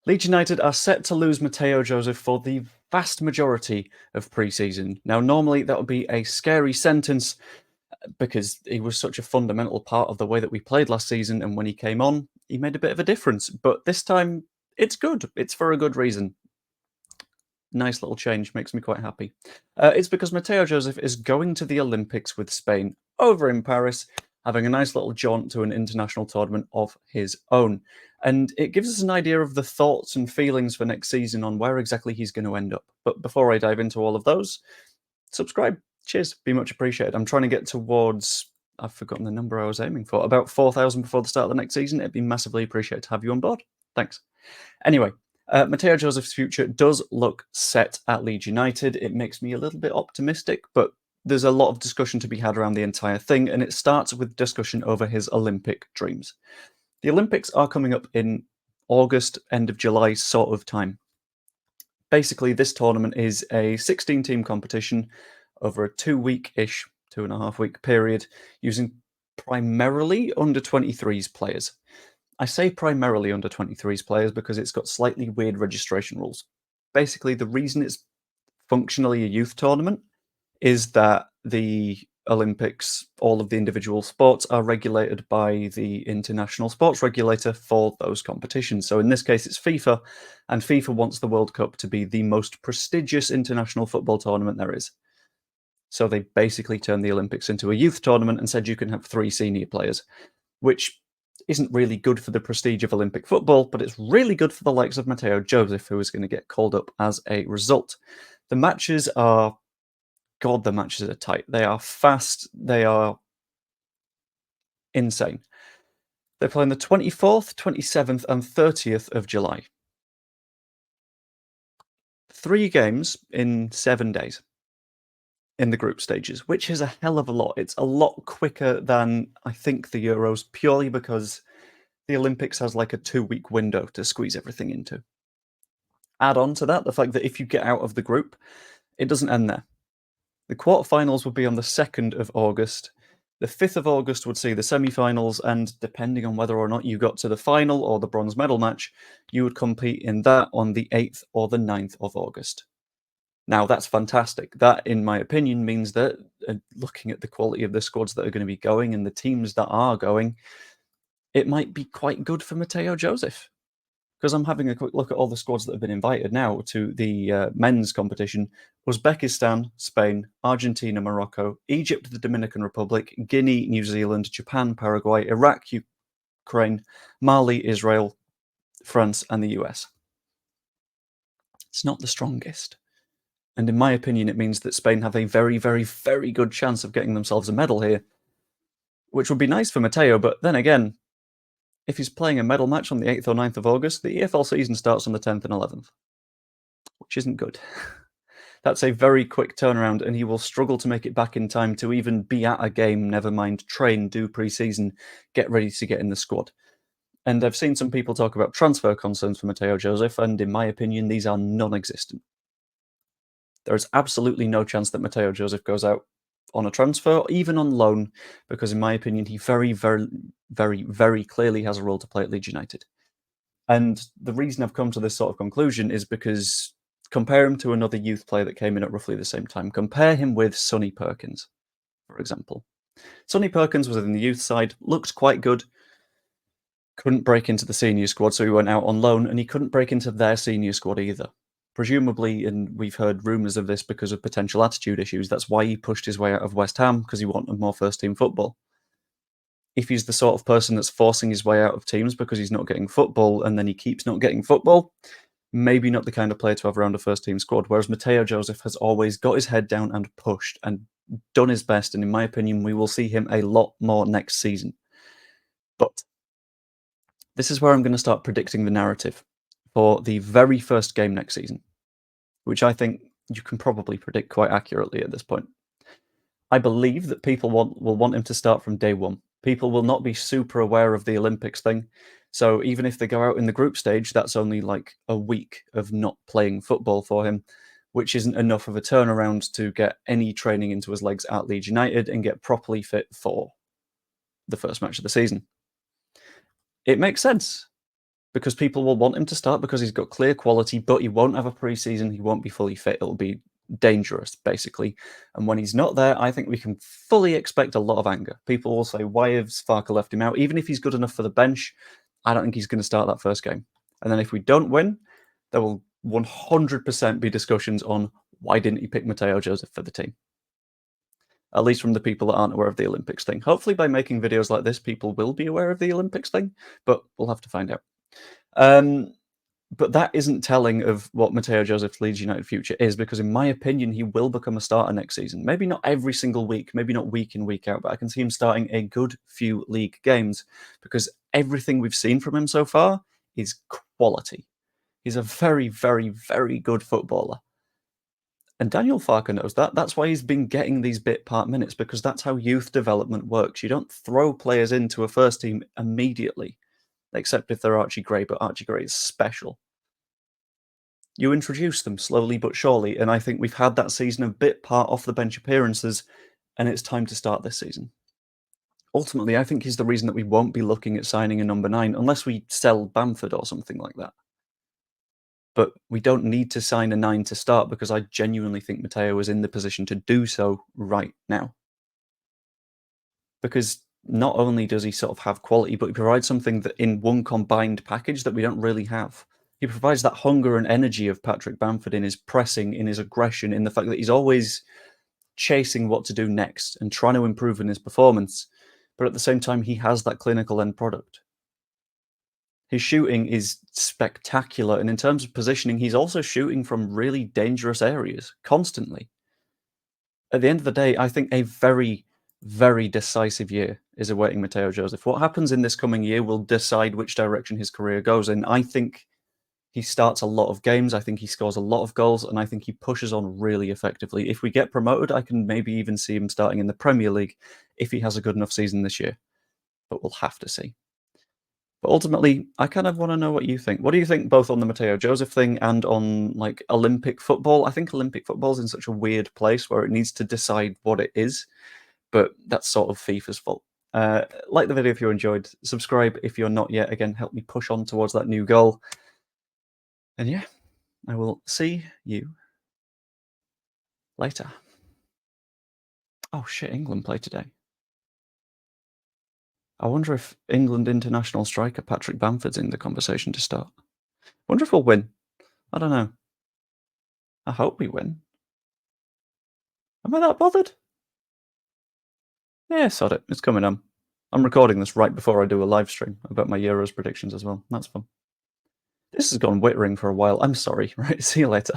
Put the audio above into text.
Leeds United are set to lose Mateo Joseph for the vast majority of pre-season. Now, normally that would be a scary sentence because he was such a fundamental part of the way that we played last season, and when he came on, he made a bit of a difference. But this time, it's good. It's for a good reason. Nice little change, makes me quite happy. It's because Mateo Joseph is going to the Olympics with Spain over in Paris, having a nice little jaunt to an international tournament of his own. And it gives us an idea of the thoughts and feelings for next season on where exactly he's going to end up. But before I dive into all of those, subscribe. Cheers, be much appreciated. I'm trying to get towards, I've forgotten the number I was aiming for, about 4,000 before the start of the next season. It'd be massively appreciated to have you on board. Thanks. Anyway, Mateo Joseph's future does look set at Leeds United. It makes me a little bit optimistic, but there's a lot of discussion to be had around the entire thing, and it starts with discussion over his Olympic dreams. The Olympics are coming up in August, end of July sort of time. Basically, this tournament is a 16-team competition over a 2-week-ish, 2.5-week period, using primarily under-23s players. I say primarily under-23s players because it's got slightly weird registration rules. Basically, the reason it's functionally a youth tournament is that the Olympics, all of the individual sports are regulated by the international sports regulator for those competitions. So in this case, it's FIFA, and FIFA wants the World Cup to be the most prestigious international football tournament there is. So they basically turned the Olympics into a youth tournament and said you can have 3 senior players, which isn't really good for the prestige of Olympic football, but it's really good for the likes of Mateo Joseph, who is going to get called up as a result. The matches are, God, the matches are tight. They are fast. They are insane. They play on the 24th, 27th, and 30th of July. 3 games in 7 days in the group stages, which is a hell of a lot. It's a lot quicker than, I think, the Euros, purely because the Olympics has like a 2-week window to squeeze everything into. Add on to that the fact that if you get out of the group, it doesn't end there. The quarterfinals would be on the 2nd of August. The 5th of August would see the semi-finals, and depending on whether or not you got to the final or the bronze medal match, you would compete in that on the 8th or the 9th of August. Now, that's fantastic. That, in my opinion, means that looking at the quality of the squads that are going to be going and the teams that are going, it might be quite good for Mateo Joseph. Because I'm having a quick look at all the squads that have been invited now to the men's competition. Uzbekistan, Spain, Argentina, Morocco, Egypt, the Dominican Republic, Guinea, New Zealand, Japan, Paraguay, Iraq, Ukraine, Mali, Israel, France, and the US. It's not the strongest. And in my opinion, it means that Spain have a very, very, very good chance of getting themselves a medal here, which would be nice for Mateo, but then again, if he's playing a medal match on the 8th or 9th of August, the EFL season starts on the 10th and 11th, which isn't good. That's a very quick turnaround, and he will struggle to make it back in time to even be at a game, never mind train, do pre-season, get ready to get in the squad. And I've seen some people talk about transfer concerns for Mateo Joseph, and in my opinion, these are non-existent. There is absolutely no chance that Mateo Joseph goes out on a transfer, or even on loan, because in my opinion, he very, very, very, very clearly has a role to play at Leeds United. And the reason I've come to this sort of conclusion is because compare him to another youth player that came in at roughly the same time. Compare him with Sonny Perkins, for example. Sonny Perkins was in the youth side, looked quite good, couldn't break into the senior squad, so he went out on loan, and he couldn't break into their senior squad either. Presumably, and we've heard rumours of this because of potential attitude issues, that's why he pushed his way out of West Ham, because he wanted more first-team football. If he's the sort of person that's forcing his way out of teams because he's not getting football, and then he keeps not getting football, maybe not the kind of player to have around a first-team squad, whereas Mateo Joseph has always got his head down and pushed and done his best, and in my opinion, we will see him a lot more next season. But this is where I'm going to start predicting the narrative for the very first game next season, which I think you can probably predict quite accurately at this point. I believe that people will want him to start from day one. People will not be super aware of the Olympics thing. So even if they go out in the group stage, that's only like a week of not playing football for him, which isn't enough of a turnaround to get any training into his legs at Leeds United and get properly fit for the first match of the season. It makes sense, because people will want him to start because he's got clear quality, but he won't have a pre-season. He won't be fully fit. It'll be dangerous, basically. And when he's not there, I think we can fully expect a lot of anger. People will say, why has Farke left him out? Even if he's good enough for the bench, I don't think he's going to start that first game. And then if we don't win, there will 100% be discussions on why didn't he pick Mateo Joseph for the team? At least from the people that aren't aware of the Olympics thing. Hopefully by making videos like this, people will be aware of the Olympics thing, but we'll have to find out. But that isn't telling of what Mateo Joseph's Leeds United future is, because in my opinion, he will become a starter next season. Maybe not every single week, maybe not week in, week out, but I can see him starting a good few league games because everything we've seen from him so far is quality. He's a very, very, very good footballer. And Daniel Farke knows that. That's why he's been getting these bit part minutes, because that's how youth development works. You don't throw players into a first team immediately, except if they're Archie Gray, but Archie Gray is special. You introduce them slowly but surely, and I think we've had that season of bit part off the bench appearances, and it's time to start this season. Ultimately, I think he's the reason that we won't be looking at signing a number 9 unless we sell Bamford or something like that. But we don't need to sign a 9 to start, because I genuinely think Mateo is in the position to do so right now. Because not only does he sort of have quality, but he provides something that in one combined package that we don't really have. He provides that hunger and energy of Patrick Bamford in his pressing, in his aggression, in the fact that he's always chasing what to do next and trying to improve in his performance. But at the same time, he has that clinical end product. His shooting is spectacular, and in terms of positioning, he's also shooting from really dangerous areas constantly. At the end of the day, I think a very, very decisive year is awaiting Mateo Joseph. What happens in this coming year will decide which direction his career goes in. I think he starts a lot of games, I think he scores a lot of goals, and I think he pushes on really effectively. If we get promoted, I can maybe even see him starting in the Premier League if he has a good enough season this year. But we'll have to see. But ultimately, I kind of want to know what you think. What do you think both on the Mateo Joseph thing and on like Olympic football? I think Olympic football is in such a weird place where it needs to decide what it is, but that's sort of FIFA's fault. Like the video if you enjoyed, subscribe if you're not yet. Again, help me push on towards that new goal. And yeah, I will see you later. Oh shit, England play today. I wonder if England international striker Patrick Bamford's in the conversation to start. Wonder if we'll win. I don't know. I hope we win. Am I that bothered? Yeah, sod it. It's coming on. I'm recording this right before I do a live stream about my Euros predictions as well. That's fun. This has gone wittering for a while. I'm sorry. Right, see you later.